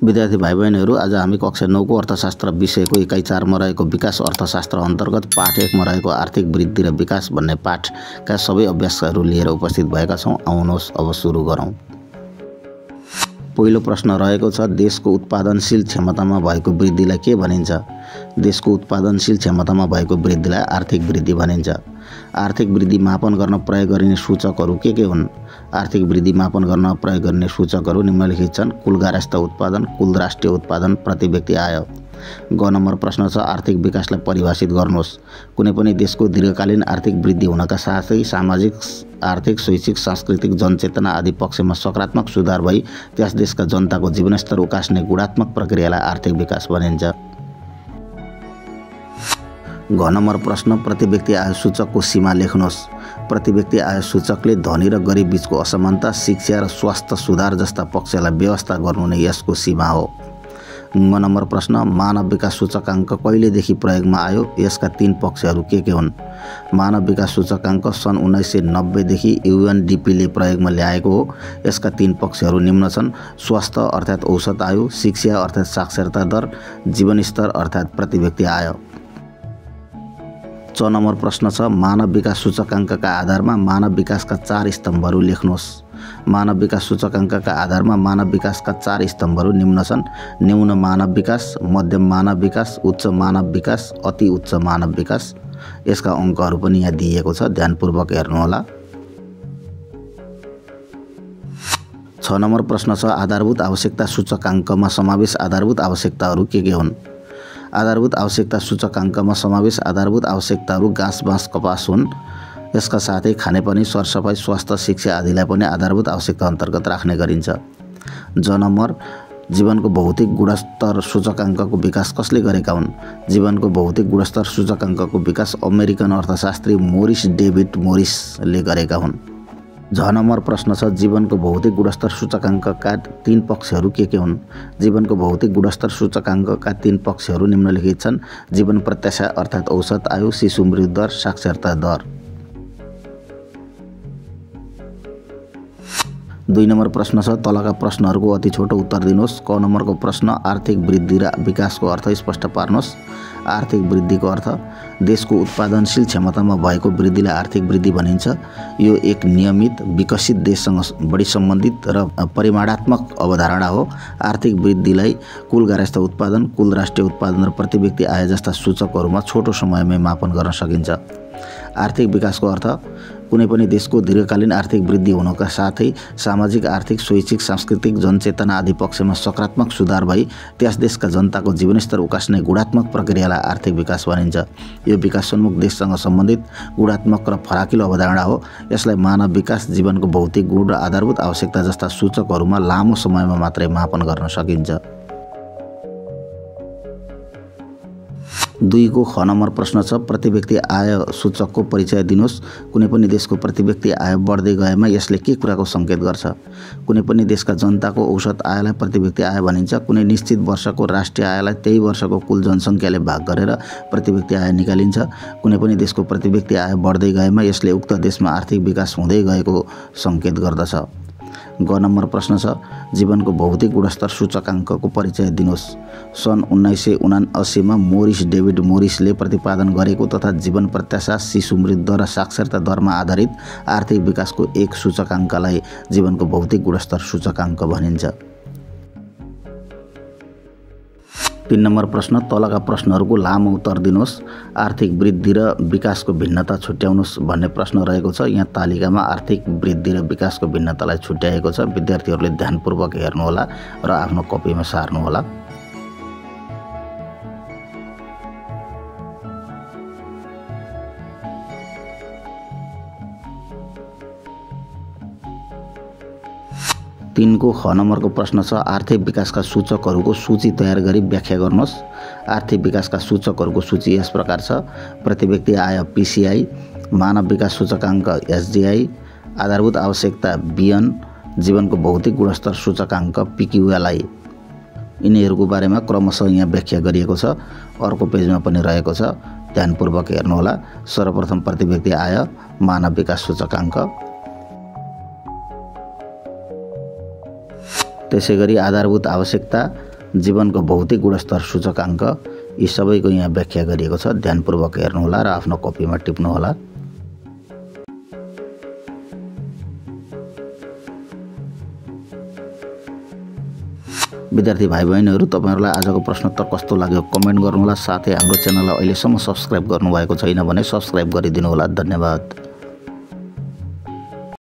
विद्यार्थी भाइ बहिनीहरू, आज हामी कक्षा 9 को अर्थशास्त्र विषयको इकाइ 4 मा रहेको विकास अर्थशास्त्र अन्तर्गत पाठ 1 मा रहेको आर्थिक वृद्धि र विकास भन्ने पाठका सबै अभ्यासहरू लिएर उपस्थित भएका छौं। आउनुहोस् अब सुरु गरौँ। पहिलो प्रश्न रहेको छ, देशको उत्पादनशील क्षमतामा भएको वृद्धिलाई के भनिन्छ? देशको उत्पादनशील क्षमतामा भएको वृद्धिलाई आर्थिक वृद्धि भनिन्छ। आर्थिक वृद्धि मापन गर्न प्रयोग गरिने सूचकहरू के हुन्? आर्थिक वृद्धि मापन गर्न प्रयोग गरिने सूचकहरू निम्नलिखित छन्। कुल गार्हस्थ्य उत्पादन, कुल राष्ट्रिय उत्पादन, प्रति व्यक्ति आय। ग नम्बर प्रश्न छ, आर्थिक विकासलाई परिभाषित गर्नुहोस्। कुनै पनि देशको दीर्घकालीन आर्थिक वृद्धि हुनका साथै सामाजिक, आर्थिक, शैक्षिक, सांस्कृतिक, जनचेतना आदि पक्षमा सकारात्मक सुधार भई त्यस देशका जनताको जीवनस्तर उकास्ने गुणात्मक प्रक्रियालाई आर्थिक विकास भनिन्छ। घ नम्बर प्रश्न, प्रति व्यक्ति आय सूचकको सीमा लेख्नुहोस्। प्रति व्यक्ति आय सूचकले धनी र गरिब बीचको असमानता, शिक्षा र स्वास्थ्य सुधार जस्ता पक्षलाई व्यवस्था गर्नु नै यसको सीमा हो। ङ नम्बर प्रश्न, मानव विकास सूचकाङ्क कहिलेदेखि प्रयोगमा आयो? यसका 3 पक्षहरू के हुन्? मानव विकास सूचकाङ्क सन् 1990 देखि UNDP ले प्रयोगमा ल्याएको हो। यसका 3 पक्षहरू निम्न छन्। स्वास्थ्य अर्थात् औसत आयु, शिक्षा अर्थात् साक्षरता दर, जीवनस्तर अर्थात् प्रति व्यक्ति आय। च नम्बर प्रश्न छ, मानव विकास सूचकाङ्कका आधारमा मानव विकासका 4 स्तम्भहरू लेख्नुहोस्। मानव विकास सूचकाङ्कका आधारमा मानव विकासका 4 स्तम्भहरू निम्न छन्। न्यून मानव विकास, मध्यम मानव विकास, उच्च मानव विकास, अति उच्च मानव विकास। यसका अङ्कहरू पनि यहाँ दिएको छ, ध्यानपूर्वक हेर्नुहोला। 6 नम्बर प्रश्न छ, आधारभूत आवश्यकता सूचकाङ्कमा समावेश आधारभूत आवश्यकताहरू के हुन्? आधारभूत आवश्यकता सूचकाङ्कमा समावेश आधारभूत आवश्यकताहरू घाँस, बाँस, कपास हुन्। यसका साथै खानेपानी, सरसफाइ, स्वास्थ्य, शिक्षा आदिलाई पनि आधारभूत आवश्यकता अन्तर्गत राख्ने गरिन्छ। ज नम्बर, जीवनको भौतिक गुणस्तर सूचकाङ्कको विकास कसले गरेका हुन्? जीवनको भौतिक गुणस्तर सूचकाङ्कको विकास अमेरिकन अर्थशास्त्री मोरिस डेभिड मोरिसले गरेका हुन्। झ नम्बर प्रश्न छ, जीवनको भौतिक गुणस्तर सूचकाङ्कका 3 पक्षहरू के हुन्? जीवनको भौतिक गुणस्तर सूचकाङ्कका 3 पक्षहरू निम्नलिखित छन्। जीवन प्रत्याशा अर्थात् औसत आयु, शिशु मृत्यु दर, साक्षरता दर। 2 नम्बर प्रश्न छ, तलका प्रश्नहरूको अति छोटो उत्तर दिनुहोस्। क नम्बरको प्रश्न, आर्थिक वृद्धि र विकासको अर्थ स्पष्ट पार्नुहोस्। आर्थिक वृद्धिको अर्थ, देशको उत्पादनशील क्षमतामा भएको वृद्धिलाई आर्थिक वृद्धि भनिन्छ। यो एक नियमित विकसित देशसँग बढी सम्बन्धित र परिमाणात्मक अवधारणा हो। आर्थिक वृद्धिलाई कुल गार्हस्थ्य उत्पादन, कुल राष्ट्रिय उत्पादन र प्रति व्यक्ति आय जस्ता सूचकहरूमा छोटो समयमै मापन गर्न सकिन्छ। आर्थिक विकासको अर्थ, कुनै पनि देशको दीर्घकालीन आर्थिक वृद्धि हुनका साथै सामाजिक, आर्थिक, शैक्षिक, सांस्कृतिक, जनचेतना आदि पक्षमा सकारात्मक सुधार भई त्यस देशका जनताको जीवनस्तर उकास्ने गुणात्मक प्रक्रियालाई आर्थिक विकास भनिन्छ। यो विकासोन्मुख देशसँग सम्बन्धित गुणात्मक र फराकिलो अवधारणा हो। यसलाई मानव विकास, जीवनको भौतिक गुण र आधारभूत आवश्यकता जस्ता सूचकहरूमा लामो समयमा मात्रै मापन गर्न सकिन्छ। 2 को ख नम्बर प्रश्न छ, प्रति व्यक्ति आय सूचकको परिचय दिनुहोस्। कुनै पनि देशको प्रति व्यक्ति आय बढ्दै गएमा यसले के कुराको सङ्केत गर्छ? कुनै पनि देशका जनताको औसत आयलाई प्रति व्यक्ति आय भनिन्छ। कुनै निश्चित वर्षको राष्ट्रिय आयलाई त्यही वर्षको कुल जनसङ्ख्याले भाग गरेर प्रति व्यक्ति आय निकालिन्छ। कुनै पनि देशको प्रति व्यक्ति आय बढ्दै गएमा यसले उक्त देशमा आर्थिक विकास हुँदै गएको सङ्केत गर्दछ। ग नम्बर प्रश्न छ, जीवनको भौतिक गुणस्तर सूचकाङ्कको परिचय दिनुहोस्। सन् 1979 मा मोरिस डेभिड मोरिसले प्रतिपादन गरेको तथा जीवन प्रत्याशा, शिशु मृत्यु दर र साक्षरता दरमा आधारित आर्थिक विकासको एक सूचकाङ्कलाई जीवनको भौतिक गुणस्तर सूचकाङ्क भनिन्छ। 3 नम्बर प्रश्न, तलका प्रश्नहरूको लामो उत्तर दिनुहोस्। आर्थिक वृद्धि र विकासको भिन्नता छुट्याउनुहोस् भन्ने प्रश्न रहेको छ। यहाँ तालिकामा आर्थिक वृद्धि र विकासको भिन्नतालाई छुट्याएको छ। विद्यार्थीहरूले ध्यानपूर्वक हेर्नुहोला र आफ्नो कपीमा सार्नुहोला। तीन को ख नम्बरको प्रश्न छ, आर्थिक विकासका सूचकहरूको सूची तयार गरी व्याख्या गर्नुहोस्। आर्थिक विकासका सूचकहरूको सूची यस प्रकार छ। प्रति व्यक्ति आय PCI, मानव विकास सूचकाङ्क SDI, आधारभूत आवश्यकता BN, जीवनको भौतिक गुणस्तर सूचकाङ्क PQLI। यिनीहरूको बारेमा क्रमशः यहाँ व्याख्या गरिएको छ। अर्को पेजमा पनि रहेको छ, ध्यानपूर्वक हेर्नुहोला। सर्वप्रथम प्रति व्यक्ति आय, मानव विकास सूचकाङ्क, त्यसैगरी आधारभूत आवश्यकता, जीवनको भौतिक गुणस्तर सूचकाङ्क यी सबैको यहाँ व्याख्या गरिएको छ। ध्यानपूर्वक हेर्नुहोला र आफ्नो कपीमा टिप्नुहोला। विद्यार्थी भाइ बहिनीहरू, तपाईहरुलाई आजको प्रश्नोत्तर कस्तो लाग्यो कमेन्ट गर्नुहोला। साथै हाम्रो च्यानललाई अहिलेसम्म सब्स्क्राइब गर्नुभएको छैन भने सब्स्क्राइब गरिदिनु होला। धन्यवाद।